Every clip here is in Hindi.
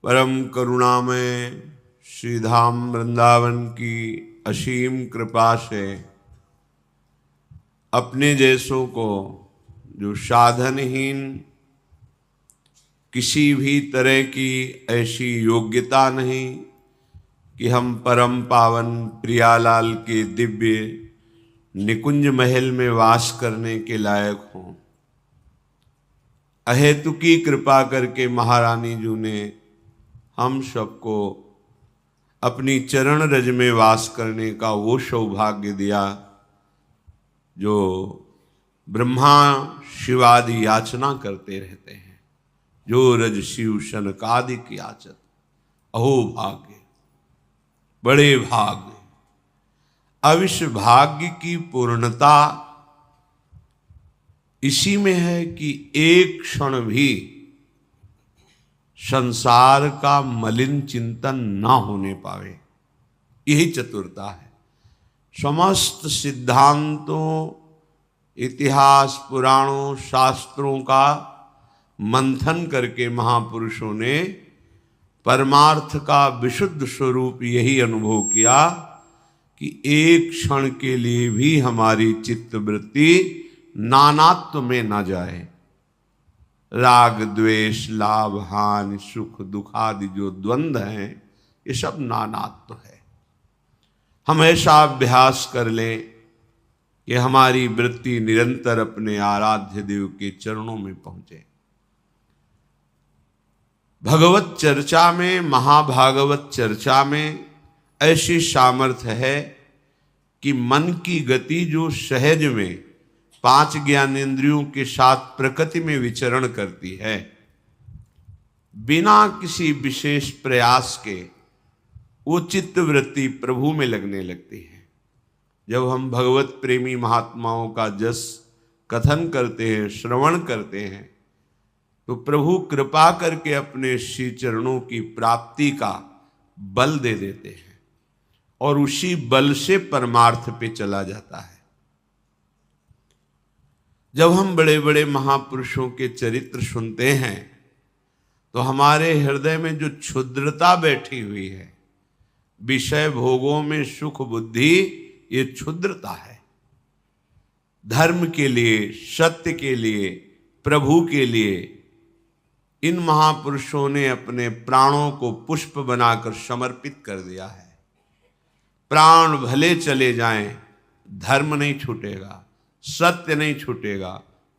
परम करुणामय श्री धाम वृंदावन की असीम कृपा से अपने जैसों को जो साधनहीन, किसी भी तरह की ऐसी योग्यता नहीं कि हम परम पावन प्रियालाल के दिव्य निकुंज महल में वास करने के लायक हों, अहेतुकी कृपा करके महारानी जी ने हम सबको अपनी चरण रज में वास करने का वो सौभाग्य दिया जो ब्रह्मा शिवादि याचना करते रहते हैं। जो रज शिव शनकादिक याचत, अहो भाग्य, बड़े भाग्य। अब इस भाग्य की पूर्णता इसी में है कि एक क्षण भी संसार का मलिन चिंतन ना होने पावे। यही चतुरता है। समस्त सिद्धांतों, इतिहास, पुराणों, शास्त्रों का मंथन करके महापुरुषों ने परमार्थ का विशुद्ध स्वरूप यही अनुभव किया कि एक क्षण के लिए भी हमारी चित्तवृत्ति नानात्व में न जाए। राग द्वेष, लाभ हानि, सुख दुख आदि जो द्वंद्व हैं, ये सब नानात्व है। हम ऐसा अभ्यास कर लें कि हमारी वृत्ति निरंतर अपने आराध्य देव के चरणों में पहुंचे। भगवत चर्चा में, महाभागवत चर्चा में ऐसी सामर्थ्य है कि मन की गति जो सहज में 5 ज्ञानेंद्रियों के साथ प्रकृति में विचरण करती है, बिना किसी विशेष प्रयास के वो चित्तवृत्ति प्रभु में लगने लगती है। जब हम भगवत प्रेमी महात्माओं का जस कथन करते हैं, श्रवण करते हैं, तो प्रभु कृपा करके अपने श्री चरणों की प्राप्ति का बल दे देते हैं और उसी बल से परमार्थ पे चला जाता है। जब हम बड़े बड़े महापुरुषों के चरित्र सुनते हैं तो हमारे हृदय में जो क्षुद्रता बैठी हुई है, विषय भोगों में सुख बुद्धि, ये क्षुद्रता है। धर्म के लिए, सत्य के लिए, प्रभु के लिए इन महापुरुषों ने अपने प्राणों को पुष्प बनाकर समर्पित कर दिया है। प्राण भले चले जाएं, धर्म नहीं छूटेगा, सत्य नहीं छूटेगा,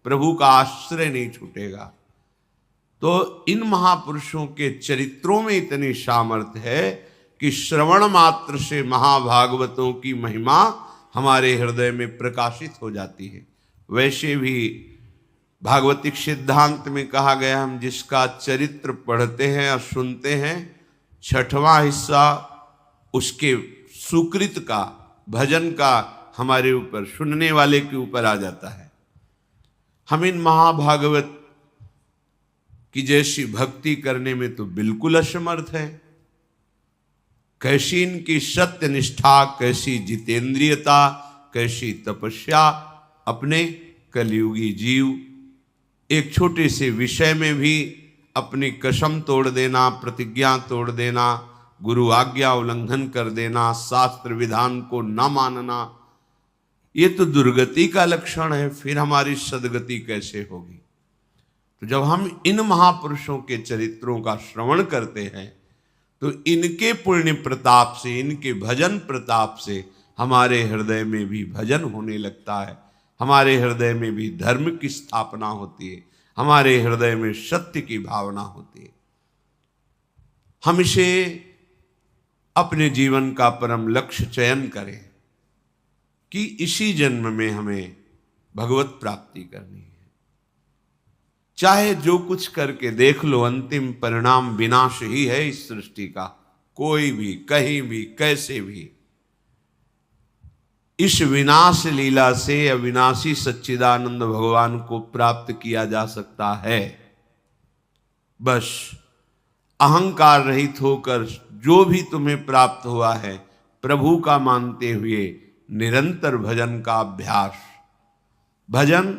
प्रभु का आश्रय नहीं छूटेगा। तो इन महापुरुषों के चरित्रों में इतनी सामर्थ्य है कि श्रवण मात्र से महाभागवतों की महिमा हमारे हृदय में प्रकाशित हो जाती है। वैसे भी भागवतिक सिद्धांत में कहा गया, हम जिसका चरित्र पढ़ते हैं और सुनते हैं, 6वां हिस्सा उसके सुकृत का, भजन का हमारे ऊपर, सुनने वाले के ऊपर आ जाता है। हम इन महाभागवत की जैसी भक्ति करने में तो बिल्कुल असमर्थ है। कैसी इनकी सत्य निष्ठा, कैसी जितेंद्रियता, कैसी तपस्या। अपने कलयुगी जीव एक छोटे से विषय में भी अपनी कसम तोड़ देना, प्रतिज्ञा तोड़ देना, गुरु आज्ञा उल्लंघन कर देना, शास्त्र विधान को न मानना, ये तो दुर्गति का लक्षण है। फिर हमारी सदगति कैसे होगी? तो जब हम इन महापुरुषों के चरित्रों का श्रवण करते हैं तो इनके पुण्य प्रताप से, इनके भजन प्रताप से हमारे हृदय में भी भजन होने लगता है, हमारे हृदय में भी धर्म की स्थापना होती है, हमारे हृदय में सत्य की भावना होती है। हम इसे अपने जीवन का परम लक्ष्य चयन करें कि इसी जन्म में हमें भगवत प्राप्ति करनी है। चाहे जो कुछ करके देख लो, अंतिम परिणाम विनाश ही है इस सृष्टि का। कोई भी, कहीं भी, कैसे भी इस विनाश लीला से अविनाशी सच्चिदानंद भगवान को प्राप्त किया जा सकता है। बस अहंकार रहित होकर जो भी तुम्हें प्राप्त हुआ है, प्रभु का मानते हुए निरंतर भजन का अभ्यास। भजन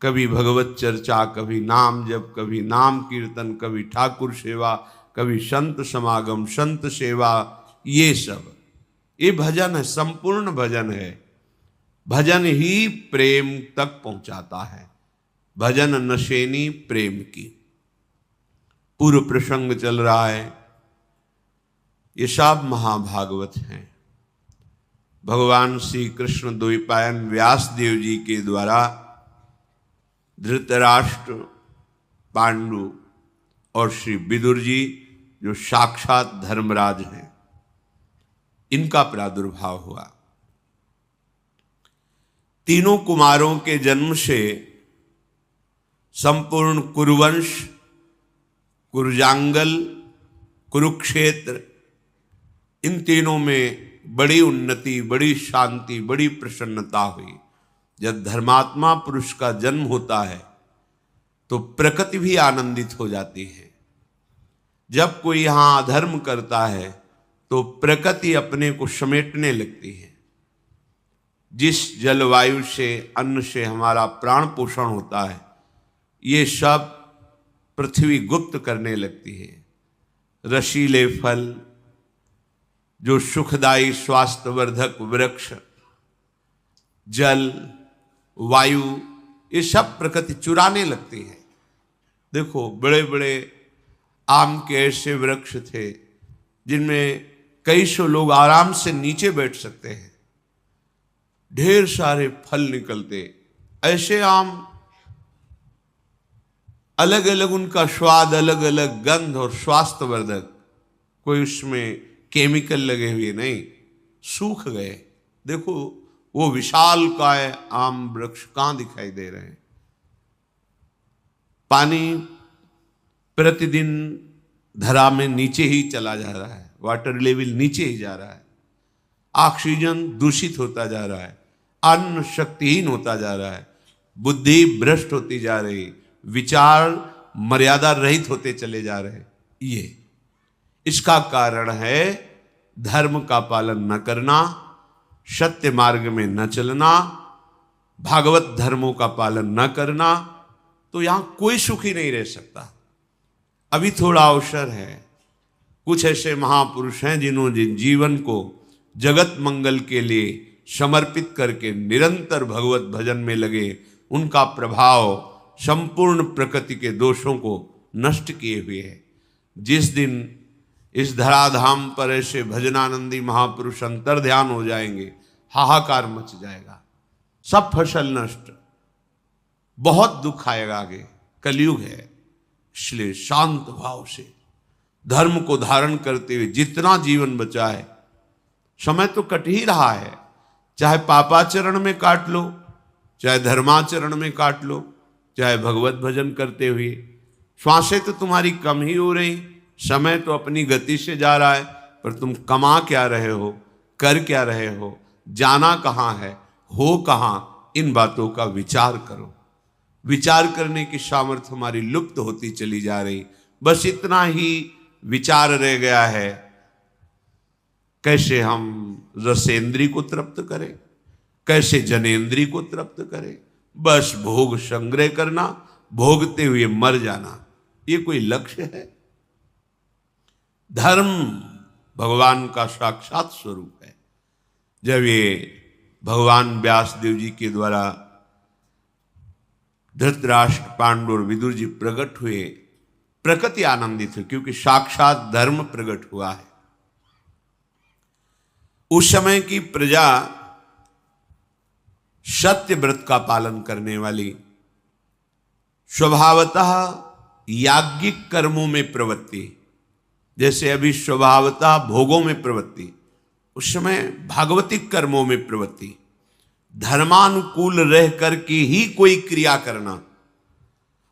कभी भगवत चर्चा, कभी नाम जप, कभी नाम कीर्तन, कभी ठाकुर सेवा, कभी संत समागम, संत सेवा, ये सब, ये भजन है, संपूर्ण भजन है। भजन ही प्रेम तक पहुंचाता है। भजन नशेनी प्रेम की। पूर्व प्रसंग चल रहा है, ये सब महाभागवत हैं। भगवान श्री कृष्ण द्वैपायन व्यास देव जी के द्वारा धृतराष्ट्र, पांडु और श्री विदुर जी जो साक्षात धर्मराज हैं, इनका प्रादुर्भाव हुआ। तीनों कुमारों के जन्म से संपूर्ण कुरुवंश, कुरुजांगल, कुरुक्षेत्र, इन तीनों में बड़ी उन्नति, बड़ी शांति, बड़ी प्रसन्नता हुई। जब धर्मात्मा पुरुष का जन्म होता है तो प्रकृति भी आनंदित हो जाती है। जब कोई यहां अधर्म करता है तो प्रकृति अपने को समेटने लगती है। जिस जलवायु से, अन्न से हमारा प्राण पोषण होता है, ये सब पृथ्वी गुप्त करने लगती है। रसीले फल, जो सुखदायी स्वास्थ्यवर्धक वृक्ष, जल, वायु, ये सब प्रकृति चुराने लगती है। देखो, बड़े बड़े आम के ऐसे वृक्ष थे जिनमें कई सौ लोग आराम से नीचे बैठ सकते हैं, ढेर सारे फल निकलते। ऐसे आम, अलग अलग उनका स्वाद, अलग अलग गंध और स्वास्थ्यवर्धक, कोई उसमें केमिकल लगे हुए नहीं, सूख गए। देखो, वो विशाल काय आम वृक्ष कहां दिखाई दे रहे हैं। पानी प्रतिदिन धरा में नीचे ही चला जा रहा है, वाटर लेवल नीचे ही जा रहा है, ऑक्सीजन दूषित होता जा रहा है, अन्न शक्तिहीन होता जा रहा है, बुद्धि भ्रष्ट होती जा रही, विचार मर्यादा रहित होते चले जा रहे। ये इसका कारण है धर्म का पालन न करना, सत्य मार्ग में न चलना, भागवत धर्मों का पालन न करना। तो यहां कोई सुखी नहीं रह सकता। अभी थोड़ा अवसर है। कुछ ऐसे महापुरुष हैं जिन्होंने जीवन को जगत मंगल के लिए समर्पित करके निरंतर भगवत भजन में लगे। उनका प्रभाव संपूर्ण प्रकृति के दोषों को नष्ट किए हुए है। जिस दिन इस धराधाम पर ऐसे भजनानंदी महापुरुष अंतर ध्यान हो जाएंगे, हाहाकार मच जाएगा, सब फसल नष्ट, बहुत दुख आएगा आगे। कलयुग है, इसलिए शांत भाव से धर्म को धारण करते हुए जितना जीवन बचा है, समय तो कट ही रहा है, चाहे पापाचरण में काट लो, चाहे धर्माचरण में काट लो, चाहे भगवत भजन करते हुए। श्वासें तो तुम्हारी कम ही हो रही, समय तो अपनी गति से जा रहा है, पर तुम कमा क्या रहे हो, कर क्या रहे हो, जाना कहाँ है, हो कहाँ, इन बातों का विचार करो। विचार करने की सामर्थ्य हमारी लुप्त होती चली जा रही। बस इतना ही विचार रह गया है, कैसे हम रसेंद्री को तृप्त करें, कैसे जनेंद्री को तृप्त करें। बस भोग संग्रह करना, भोगते हुए मर जाना, ये कोई लक्ष्य है? धर्म भगवान का साक्षात स्वरूप है। जब ये भगवान व्यास देव जी के द्वारा धृतराष्ट्र, पांडु और विदुर जी प्रकट हुए, प्रकृति आनंदित हुई, क्योंकि साक्षात धर्म प्रकट हुआ है। उस समय की प्रजा सत्य व्रत का पालन करने वाली, स्वभावतः याज्ञिक कर्मों में प्रवृत्ति, जैसे अभी स्वभावतः भोगों में प्रवृत्ति, उस समय भागवतिक कर्मों में प्रवृत्ति, धर्मानुकूल रह करके ही कोई क्रिया करना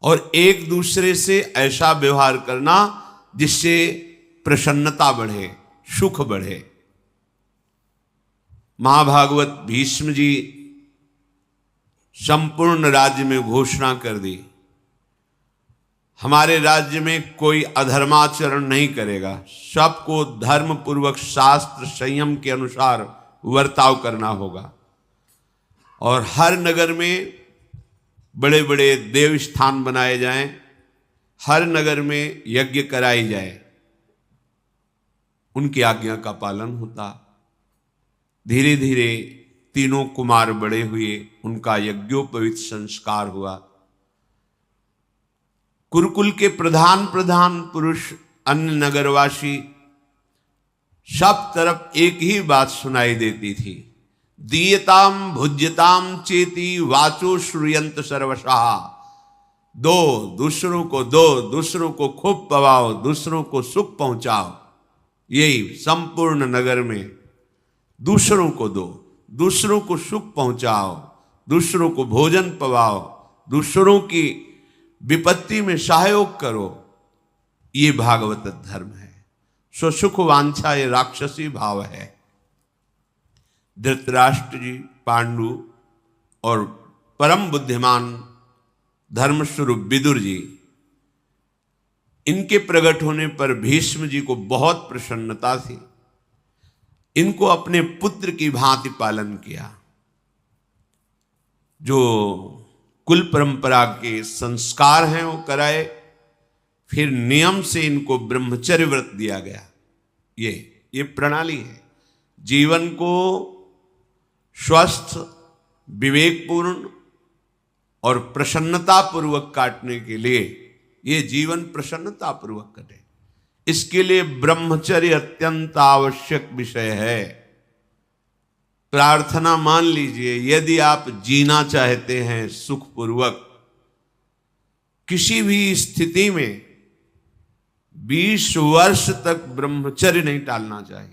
और एक दूसरे से ऐसा व्यवहार करना जिससे प्रसन्नता बढ़े, सुख बढ़े। महाभागवत भीष्म जी संपूर्ण राज्य में घोषणा कर दी, हमारे राज्य में कोई अधर्माचरण नहीं करेगा, सबको धर्म पूर्वक शास्त्र संयम के अनुसार वर्ताव करना होगा। और हर नगर में बड़े बड़े देव स्थान बनाए जाएं, हर नगर में यज्ञ कराई जाए, उनकी आज्ञा का पालन होता। धीरे धीरे तीनों कुमार बड़े हुए, उनका यज्ञोपवीत संस्कार हुआ। कुरुकुल के प्रधान पुरुष, अन्य नगरवासी, सब तरफ एक ही बात सुनाई देती थी, दीयताम भुज्यताम चेति वाचो श्रूयंत सर्वशः। दो, दूसरों को दो, दूसरों को खूब पवाओ, दूसरों को सुख पहुंचाओ। यही संपूर्ण नगर में दूसरों को दो, दूसरों को सुख पहुंचाओ, दूसरों को भोजन पवाओ, दूसरों की विपत्ति में सहयोग करो। ये भागवत धर्म है। स्वसुख वांछा ये राक्षसी भाव है। धृतराष्ट्र जी, पांडु और परम बुद्धिमान धर्मस्वरूप विदुर जी, इनके प्रकट होने पर भीष्म जी को बहुत प्रसन्नता थी। इनको अपने पुत्र की भांति पालन किया। जो कुल परंपरा के संस्कार हैं वो कराए, फिर नियम से इनको ब्रह्मचर्य व्रत दिया गया। ये प्रणाली है। जीवन को स्वस्थ, विवेकपूर्ण और प्रसन्नता पूर्वक काटने के लिए, ये जीवन प्रसन्नता पूर्वक कटे, इसके लिए ब्रह्मचर्य अत्यंत आवश्यक विषय है। प्रार्थना मान लीजिए, यदि आप जीना चाहते हैं सुखपूर्वक, किसी भी स्थिति में 20 वर्ष तक ब्रह्मचर्य नहीं टालना चाहिए।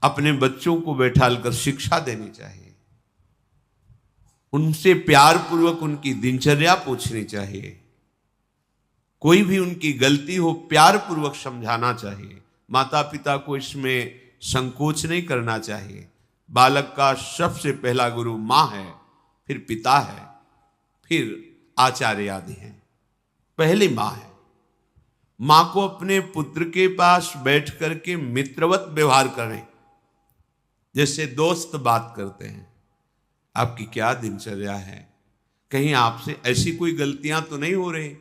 अपने बच्चों को बैठालकर शिक्षा देनी चाहिए, उनसे प्यार पूर्वक उनकी दिनचर्या पूछनी चाहिए। कोई भी उनकी गलती हो प्यार पूर्वक समझाना चाहिए। माता पिता को इसमें संकोच नहीं करना चाहिए। बालक का सबसे पहला गुरु माँ है, फिर पिता है, फिर आचार्य आदि हैं। पहली माँ है। माँ को अपने पुत्र के पास बैठ करके मित्रवत व्यवहार करें, जैसे दोस्त बात करते हैं। आपकी क्या दिनचर्या है, कहीं आपसे ऐसी कोई गलतियां तो नहीं हो रही,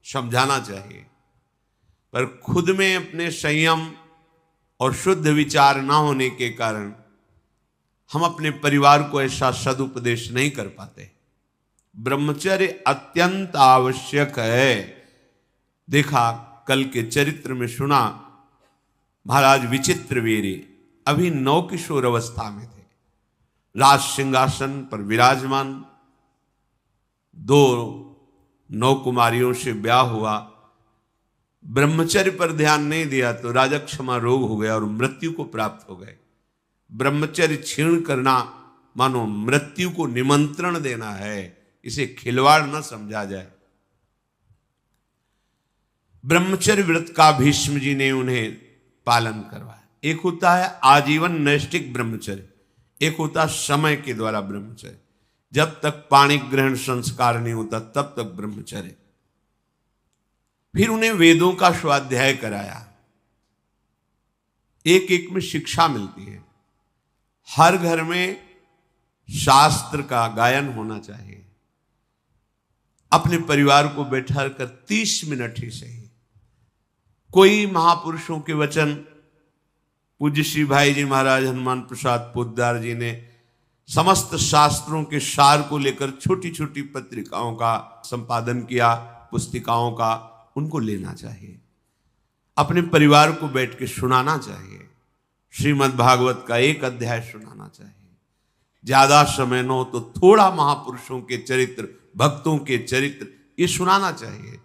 समझाना चाहिए। पर खुद में अपने संयम और शुद्ध विचार ना होने के कारण हम अपने परिवार को ऐसा सदुपदेश नहीं कर पाते। ब्रह्मचर्य अत्यंत आवश्यक है। देखा, कल के चरित्र में सुना, महाराज विचित्रवीर्य अभी नवकिशोर अवस्था में थे। राज सिंहासन पर विराजमान, 2 नवकुमारियों से ब्याह हुआ। ब्रह्मचर्य पर ध्यान नहीं दिया तो राजक्षमा रोग हो गया और मृत्यु को प्राप्त हो गए। ब्रह्मचर्य क्षीण करना मानो मृत्यु को निमंत्रण देना है, इसे खिलवाड़ न समझा जाए। ब्रह्मचर्य व्रत का भीष्म जी ने उन्हें पालन करवाया। एक होता है आजीवन नैष्ठिक ब्रह्मचर्य, एक होता समय के द्वारा ब्रह्मचर्य। जब तक पाणी ग्रहण संस्कार नहीं होता तब तक ब्रह्मचर्य। फिर उन्हें वेदों का स्वाध्याय कराया। एक एक में शिक्षा मिलती है। हर घर में शास्त्र का गायन होना चाहिए। अपने परिवार को बैठा कर 30 मिनट ही सही कोई महापुरुषों के वचन, पूज्य श्री भाई जी महाराज हनुमान प्रसाद पोद्दार जी ने समस्त शास्त्रों के सार को लेकर छोटी छोटी पत्रिकाओं का संपादन किया, पुस्तिकाओं का, उनको लेना चाहिए। अपने परिवार को बैठ के सुनाना चाहिए। श्रीमद् भागवत का एक अध्याय सुनाना चाहिए। ज्यादा समय न हो तो थोड़ा महापुरुषों के चरित्र, भक्तों के चरित्र ये सुनाना चाहिए,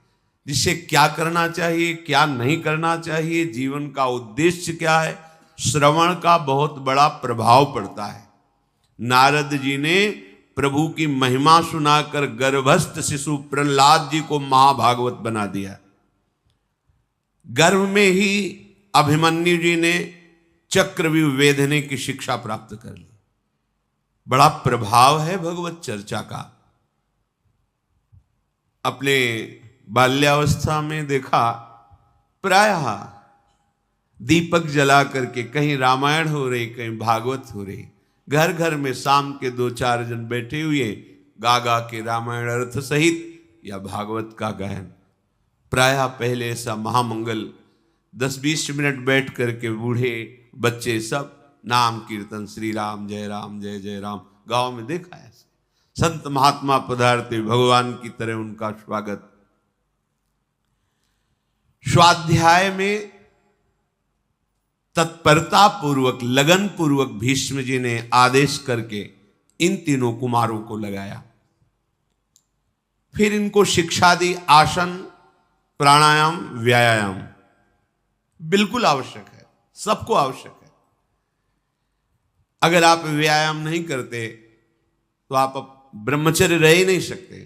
जिससे क्या करना चाहिए, क्या नहीं करना चाहिए, जीवन का उद्देश्य क्या है। श्रवण का बहुत बड़ा प्रभाव पड़ता है। नारद जी ने प्रभु की महिमा सुनाकर गर्भस्थ शिशु प्रहलाद जी को महाभागवत बना दिया। गर्भ में ही अभिमन्यु जी ने चक्रव्यूह वेधने की शिक्षा प्राप्त कर ली। बड़ा प्रभाव है भगवत चर्चा का। अपने बाल्यावस्था में देखा, प्रायः दीपक जला करके कहीं रामायण हो रही, कहीं भागवत हो रही, घर घर में शाम के 2-4 जन बैठे हुए गा गा के रामायण अर्थ सहित या भागवत का गायन। प्रायः पहले ऐसा महामंगल 10-20 मिनट बैठ करके बूढ़े बच्चे सब नाम कीर्तन, श्री राम जय जय राम। गांव में देखा है, संत महात्मा पधारते भगवान की तरह उनका स्वागत। स्वाध्याय में तत्परता पूर्वक, लगन पूर्वक भीष्म जी ने आदेश करके इन तीनों कुमारों को लगाया। फिर इनको शिक्षा दी, आसन, प्राणायाम, व्यायाम बिल्कुल आवश्यक है, सबको आवश्यक है। अगर आप व्यायाम नहीं करते तो आप ब्रह्मचर्य रह ही नहीं सकते,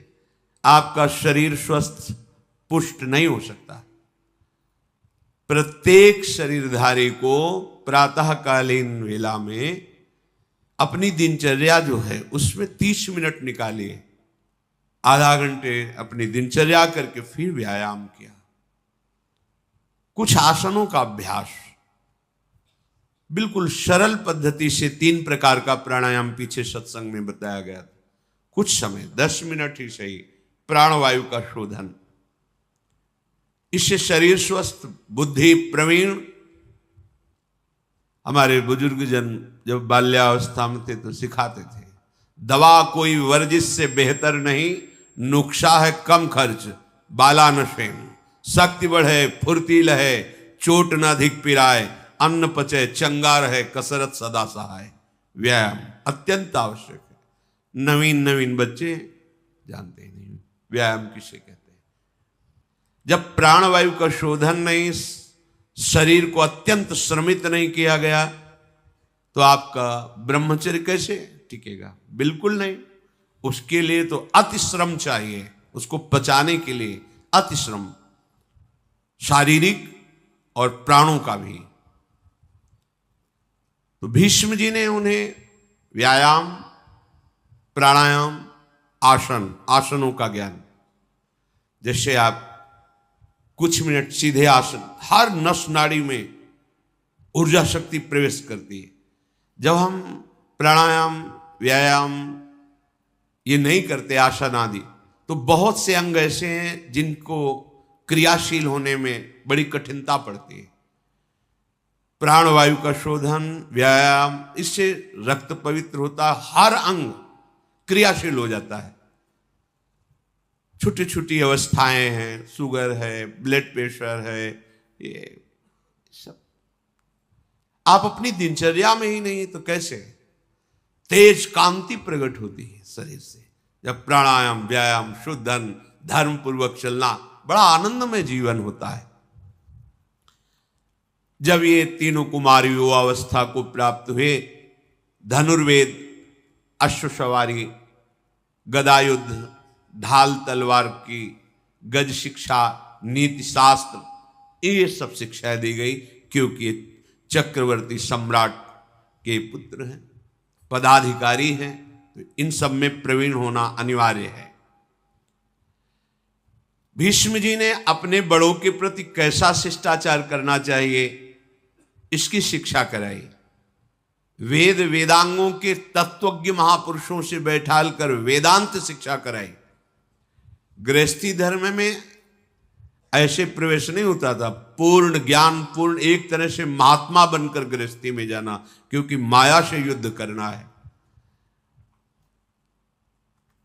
आपका शरीर स्वस्थ पुष्ट नहीं हो सकता। प्रत्येक शरीरधारी को प्रातःकालीन वेला में अपनी दिनचर्या जो है उसमें 30 मिनट निकालिए, आधा घंटे अपनी दिनचर्या करके फिर व्यायाम किया, कुछ आसनों का अभ्यास, बिल्कुल सरल पद्धति से 3 प्रकार का प्राणायाम पीछे सत्संग में बताया गया था। कुछ समय 10 मिनट ही सही, प्राणवायु का शोधन, इससे शरीर स्वस्थ, बुद्धि प्रवीण। हमारे बुजुर्ग जन जब बाल्यावस्था में थे तो सिखाते थे, दवा कोई वर्जिश से बेहतर नहीं, नुक्शा है कम खर्च, बाला नशेन, शक्ति बढ़े फुर्ती लहे, चोट न अधिक पिराए, अन्न पचे चंगा रहे, कसरत सदा सहाय। व्यायाम अत्यंत आवश्यक है। नवीन बच्चे जानते ही नहीं व्यायाम किसे कहते हैं। जब प्राणवायु का शोधन नहीं, शरीर को अत्यंत श्रमित नहीं किया गया तो आपका ब्रह्मचर्य कैसे टिकेगा? बिल्कुल नहीं। उसके लिए तो अति श्रम चाहिए, उसको पचाने के लिए अति श्रम, शारीरिक और प्राणों का भी। तो भीष्म जी ने उन्हें व्यायाम, प्राणायाम, आसनों का ज्ञान, जैसे आप कुछ मिनट सीधे आसन, हर नस नाड़ी में ऊर्जा शक्ति प्रवेश करती है। जब हम प्राणायाम, व्यायाम ये नहीं करते, आसन आदि, तो बहुत से अंग ऐसे हैं जिनको क्रियाशील होने में बड़ी कठिनता पड़ती है। प्राणवायु का शोधन, व्यायाम, इससे रक्त पवित्र होता है, हर अंग क्रियाशील हो जाता है। छोटी छोटी अवस्थाएं हैं, शुगर है, ब्लड प्रेशर है, ये सब आप अपनी दिनचर्या में ही नहीं तो कैसे? तेज कांति प्रकट होती है शरीर से जब प्राणायाम, व्यायाम, शुद्धन, धर्म पूर्वक चलना, बड़ा आनंदमय जीवन होता है। जब ये तीनों कुमार युवावस्था को प्राप्त हुए, धनुर्वेद, अश्वसवारी, गदायुद्ध, ढाल तलवार की, गज शिक्षा, नीति शास्त्र, ये सब शिक्षा दी गई, क्योंकि चक्रवर्ती सम्राट के पुत्र हैं, पदाधिकारी हैं, तो इन सब में प्रवीण होना अनिवार्य है। भीष्म जी ने अपने बड़ों के प्रति कैसा शिष्टाचार करना चाहिए इसकी शिक्षा कराई। वेद वेदांगों के तत्वज्ञ महापुरुषों से बैठाल कर वेदांत शिक्षा कराई। गृहस्थी धर्म में ऐसे प्रवेश नहीं होता था, पूर्ण ज्ञान, पूर्ण एक तरह से महात्मा बनकर गृहस्थी में जाना, क्योंकि माया से युद्ध करना है।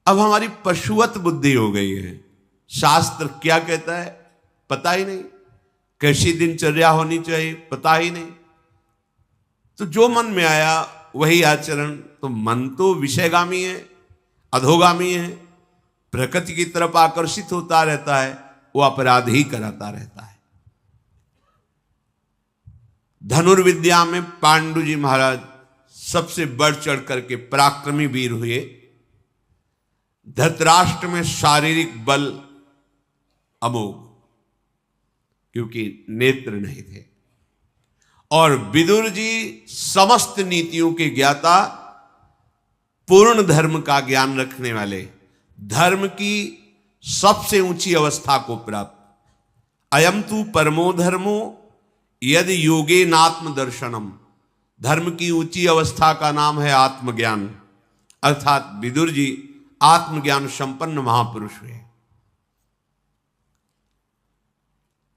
अब हमारी पशुवत बुद्धि हो गई है, शास्त्र क्या कहता है पता ही नहीं, कैसी दिनचर्या होनी चाहिए पता ही नहीं, तो जो मन में आया वही आचरण। तो मन तो विषयगामी है, अधोगामी है, प्रकृति की तरफ आकर्षित होता रहता है, वो अपराध ही कराता रहता है। धनुर्विद्या में पांडु जी महाराज सबसे बढ़ चढ़ करके पराक्रमी वीर हुए। धृतराष्ट्र में शारीरिक बल अमोघ, क्योंकि नेत्र नहीं थे, और विदुर जी समस्त नीतियों के ज्ञाता, पूर्ण धर्म का ज्ञान रखने वाले, धर्म की सबसे ऊंची अवस्था को प्राप्त। अयम तु परमो धर्मो यदि योगे नात्म दर्शनम, धर्म की ऊंची अवस्था का नाम है आत्मज्ञान, अर्थात विदुर जी आत्मज्ञान संपन्न महापुरुष हुए।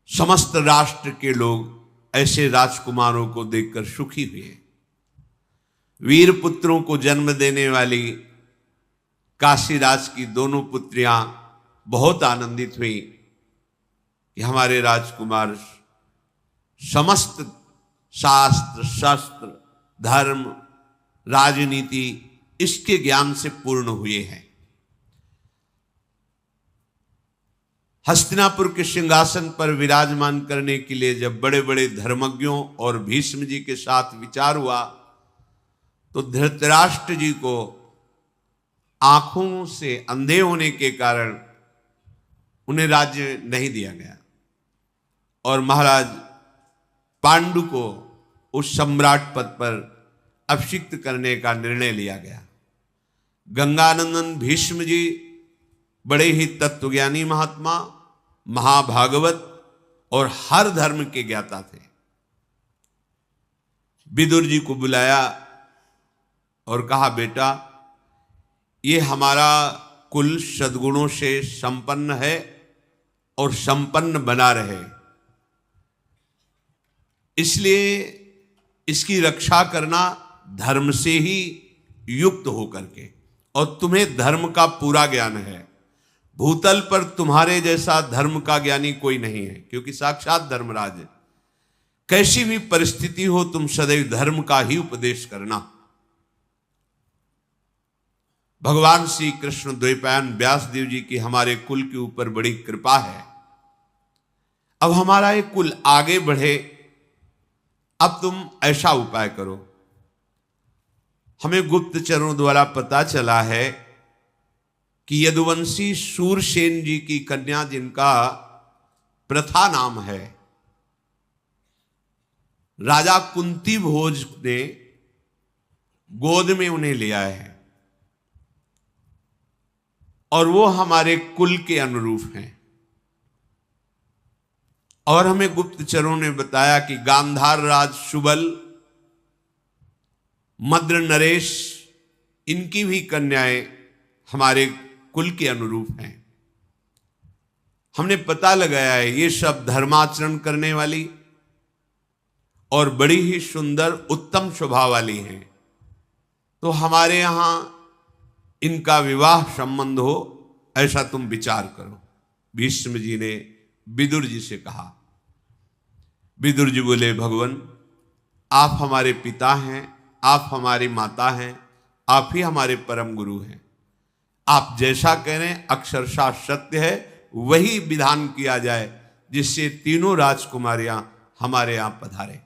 समस्त राष्ट्र के लोग ऐसे राजकुमारों को देखकर सुखी हुए। वीर पुत्रों को जन्म देने वाली काशीराज की दोनों पुत्रियां बहुत आनंदित हुई कि हमारे राजकुमार समस्त शास्त्र, शस्त्र, धर्म, राजनीति इसके ज्ञान से पूर्ण हुए हैं। हस्तिनापुर के सिंहासन पर विराजमान करने के लिए जब बड़े बड़े धर्मज्ञों और भीष्म जी के साथ विचार हुआ तो धृतराष्ट्र जी को आंखों से अंधे होने के कारण उन्हें राज्य नहीं दिया गया और महाराज पांडु को उस सम्राट पद पर अभिषिक्त करने का निर्णय लिया गया। गंगानंदन भीष्म जी बड़े ही तत्वज्ञानी महात्मा, महाभागवत और हर धर्म के ज्ञाता थे। विदुर जी को बुलाया और कहा, बेटा ये हमारा कुल सद्गुणों से संपन्न है और संपन्न बना रहे, इसलिए इसकी रक्षा करना धर्म से ही युक्त होकर के, और तुम्हें धर्म का पूरा ज्ञान है। भूतल पर तुम्हारे जैसा धर्म का ज्ञानी कोई नहीं है, क्योंकि साक्षात धर्मराज है। कैसी भी परिस्थिति हो तुम सदैव धर्म का ही उपदेश करना। भगवान श्री कृष्ण द्वैपायन व्यासदेव जी की हमारे कुल के ऊपर बड़ी कृपा है। अब हमारा ये कुल आगे बढ़े, अब तुम ऐसा उपाय करो। हमें गुप्तचरों द्वारा पता चला है कि यदुवंशी सूरसेन जी की कन्या, जिनका प्रथा नाम है, राजा कुंती भोज ने गोद में उन्हें लिया है और वो हमारे कुल के अनुरूप हैं। और हमें गुप्तचरों ने बताया कि गांधार राज सुबल, मद्र नरेश, इनकी भी कन्याएं हमारे कुल के अनुरूप हैं। हमने पता लगाया है ये सब धर्माचरण करने वाली और बड़ी ही सुंदर उत्तम स्वभाव वाली हैं, तो हमारे यहां इनका विवाह संबंध हो, ऐसा तुम विचार करो। भीष्म जी ने विदुर जी से कहा। विदुर जी बोले, भगवान आप हमारे पिता हैं, आप हमारी माता हैं, आप ही हमारे परम गुरु हैं। आप जैसा कह रहे हैं अक्षरशः सत्य है, वही विधान किया जाए जिससे तीनों राजकुमारियां हमारे यहां पधारे।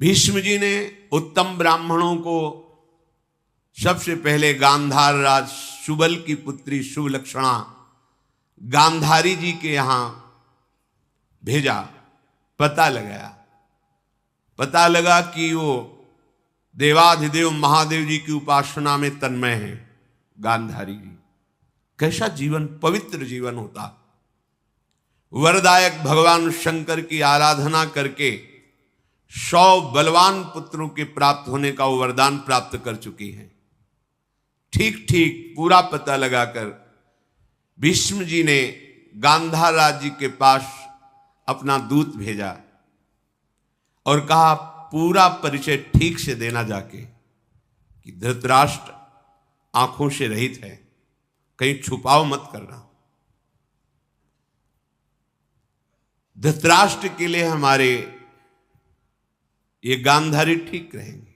भीष्म जी ने उत्तम ब्राह्मणों को सबसे पहले गांधार राज सुबल की पुत्री शुभलक्षणा गांधारी जी के यहां भेजा। पता लगाया, पता लगा कि वो देवाधिदेव महादेव जी की उपासना में तन्मय है। गांधारी जी कैसा जीवन, पवित्र जीवन होता। वरदायक भगवान शंकर की आराधना करके 100 बलवान पुत्रों के प्राप्त होने का वो वरदान प्राप्त कर चुकी हैं। ठीक ठीक पूरा पता लगाकर भीष्म जी ने गांधार राज जी के पास अपना दूत भेजा और कहा पूरा परिचय ठीक से देना जाके कि धृतराष्ट्र आंखों से रहित है, कहीं छुपाव मत करना। धृतराष्ट्र के लिए हमारे ये गांधारी ठीक रहेंगे,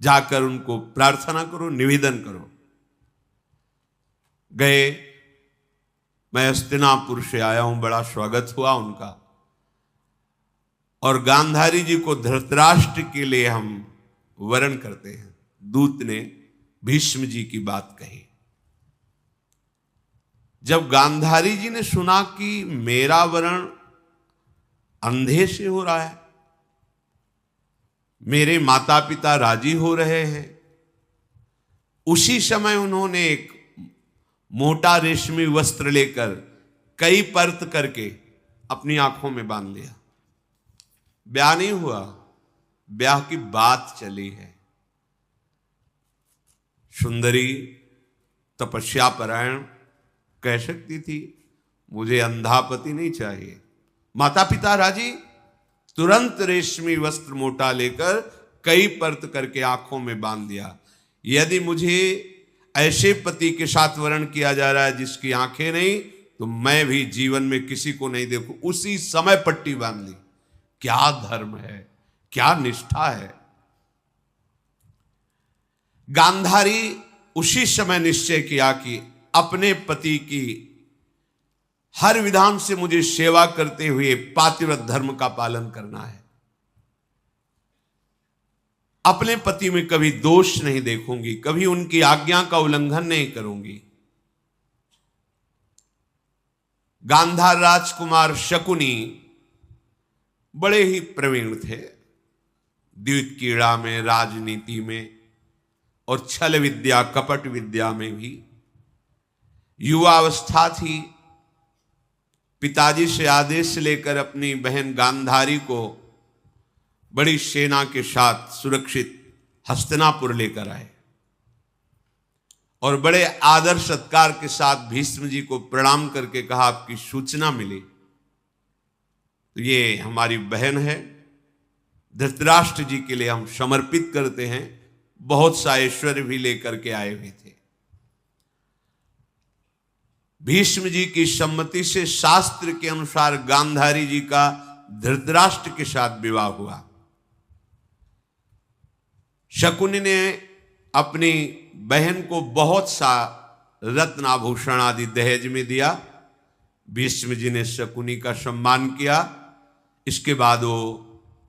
जाकर उनको प्रार्थना करो, निवेदन करो। गए, मैं हस्तिनापुर से आया हूं, बड़ा स्वागत हुआ उनका। और गांधारी जी को धृतराष्ट्र के लिए हम वरण करते हैं। दूत ने भीष्म जी की बात कही। जब गांधारी जी ने सुना कि मेरा वरण अंधे से हो रहा है, मेरे माता पिता राजी हो रहे हैं, उसी समय उन्होंने एक मोटा रेशमी वस्त्र लेकर कई परत करके अपनी आंखों में बांध लिया। ब्याह नहीं हुआ, ब्याह की बात चली है। सुंदरी तपस्या परायण कह सकती थी मुझे अंधा पति नहीं चाहिए, माता पिता राजी, तुरंत रेशमी वस्त्र मोटा लेकर कई परत करके आंखों में बांध दिया। यदि मुझे ऐसे पति के साथ वर्ण किया जा रहा है जिसकी आंखें नहीं, तो मैं भी जीवन में किसी को नहीं देखूं। उसी समय पट्टी बांध ली। क्या धर्म है, क्या निष्ठा है। गांधारी उसी समय निश्चय किया कि अपने पति की हर विधान से मुझे सेवा करते हुए पातिव्रत धर्म का पालन करना है। अपने पति में कभी दोष नहीं देखूंगी, कभी उनकी आज्ञा का उल्लंघन नहीं करूंगी। गांधार राजकुमार शकुनी बड़े ही प्रवीण थे, द्यूत क्रीड़ा में, राजनीति में और छल विद्या कपट विद्या में भी। युवावस्था थी। पिताजी से आदेश लेकर अपनी बहन गांधारी को बड़ी सेना के साथ सुरक्षित हस्तिनापुर लेकर आए और बड़े आदर सत्कार के साथ भीष्म जी को प्रणाम करके कहा, आपकी सूचना मिली तो ये हमारी बहन है, धृतराष्ट्र जी के लिए हम समर्पित करते हैं। बहुत सा ऐश्वर्य भी लेकर के आए हुए थे। भीष्म जी की सम्मति से शास्त्र के अनुसार गांधारी जी का धृतराष्ट्र के साथ विवाह हुआ। शकुनी ने अपनी बहन को बहुत सा रत्न आभूषण आदि दहेज में दिया। भीष्म जी ने शकुनी का सम्मान किया। इसके बाद वो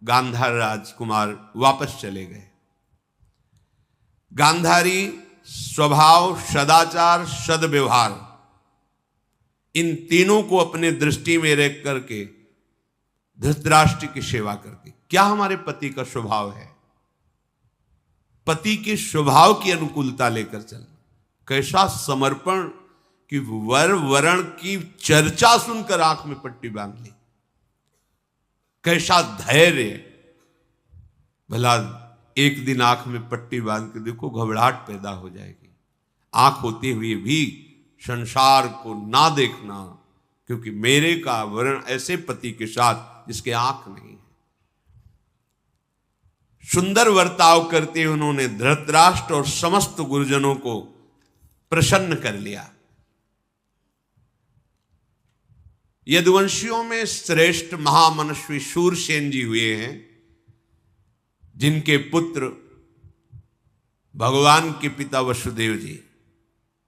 गांधार राजकुमार वापस चले गए। गांधारी स्वभाव, सदाचार, सद्व्यवहार, इन तीनों को अपने दृष्टि में रख करके धृतराष्ट्र की सेवा करती। क्या हमारे पति का स्वभाव है? पति के स्वभाव की अनुकूलता लेकर चलना। कैसा समर्पण कि वर वरण की चर्चा सुनकर आंख में पट्टी बांध ली। कैसा धैर्य। भला एक दिन आंख में पट्टी बांध के देखो, घबराहट पैदा हो जाएगी। आंख होते हुए भी संसार को ना देखना, क्योंकि मेरे का वर्ण ऐसे पति के साथ जिसके आंख नहीं है। सुंदर वर्ताव करते उन्होंने धृतराष्ट्र और समस्त गुरुजनों को प्रसन्न कर लिया। यदुवंशियों में श्रेष्ठ महामनस्वी शूरसेन जी हुए हैं, जिनके पुत्र भगवान के पिता वसुदेव जी,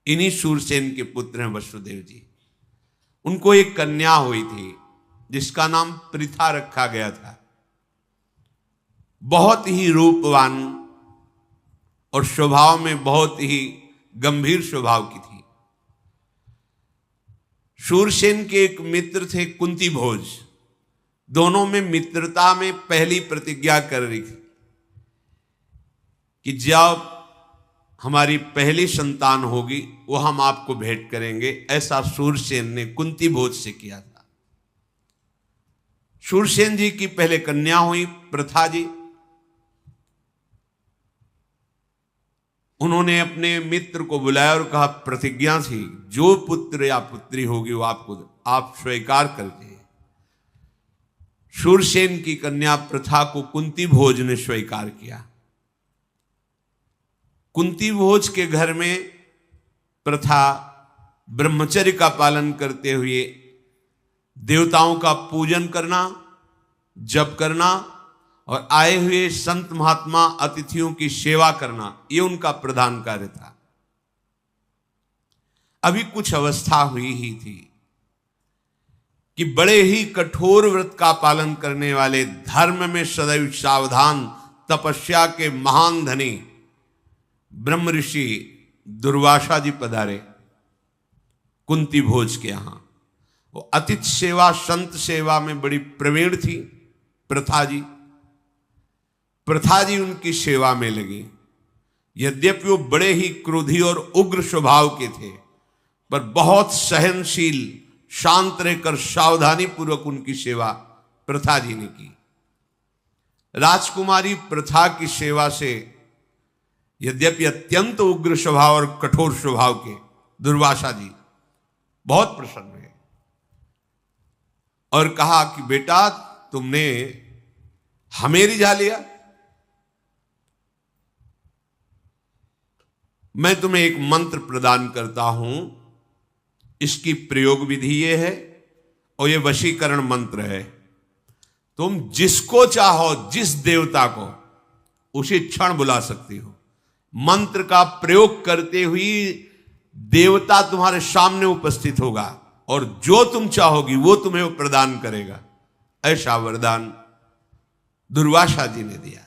इन्हीं शूरसेन के पुत्र हैं वसुदेव जी। उनको एक कन्या हुई थी जिसका नाम पृथा रखा गया था। बहुत ही रूपवान और स्वभाव में बहुत ही गंभीर स्वभाव की थी। शूरसेन के एक मित्र थे कुंती भोज। दोनों में मित्रता में पहली प्रतिज्ञा कर रही थी कि जब हमारी पहली संतान होगी वो हम आपको भेंट करेंगे। ऐसा शूरसेन ने कुंती भोज से किया था। शूरसेन जी की पहले कन्या हुई पृथा जी। उन्होंने अपने मित्र को बुलाया और कहा, प्रतिज्ञा थी जो पुत्र या पुत्री होगी वो आप स्वीकार करके। शूरसेन की कन्या पृथा को कुंती भोज ने स्वीकार किया। कुंती भोज के घर में प्रथा ब्रह्मचर्य का पालन करते हुए देवताओं का पूजन करना, जप करना और आए हुए संत महात्मा अतिथियों की सेवा करना, ये उनका प्रधान कार्य था। अभी कुछ अवस्था हुई ही थी कि बड़े ही कठोर व्रत का पालन करने वाले, धर्म में सदैव सावधान, तपस्या के महान धनी ब्रह्म ऋषि दुर्वासा जी पधारे कुंती भोज के यहां। वो अतिथि सेवा, संत सेवा में बड़ी प्रवीण थी प्रथा जी। प्रथा जी उनकी सेवा में लगी। यद्यपि वो बड़े ही क्रोधी और उग्र स्वभाव के थे, पर बहुत सहनशील, शांत रहकर सावधानी पूर्वक उनकी सेवा प्रथा जी ने की। राजकुमारी प्रथा की सेवा से यद्यपि अत्यंत उग्र स्वभाव और कठोर स्वभाव के दुर्वासा जी बहुत प्रसन्न हुए और कहा कि बेटा तुमने हमें रिझा लिया, मैं तुम्हें एक मंत्र प्रदान करता हूं, इसकी प्रयोग विधि ये है और ये वशीकरण मंत्र है। तुम जिसको चाहो, जिस देवता को, उसी क्षण बुला सकती हो। मंत्र का प्रयोग करते हुए देवता तुम्हारे सामने उपस्थित होगा और जो तुम चाहोगी वो तुम्हें प्रदान करेगा। ऐसा वरदान दुर्वासा जी ने दिया।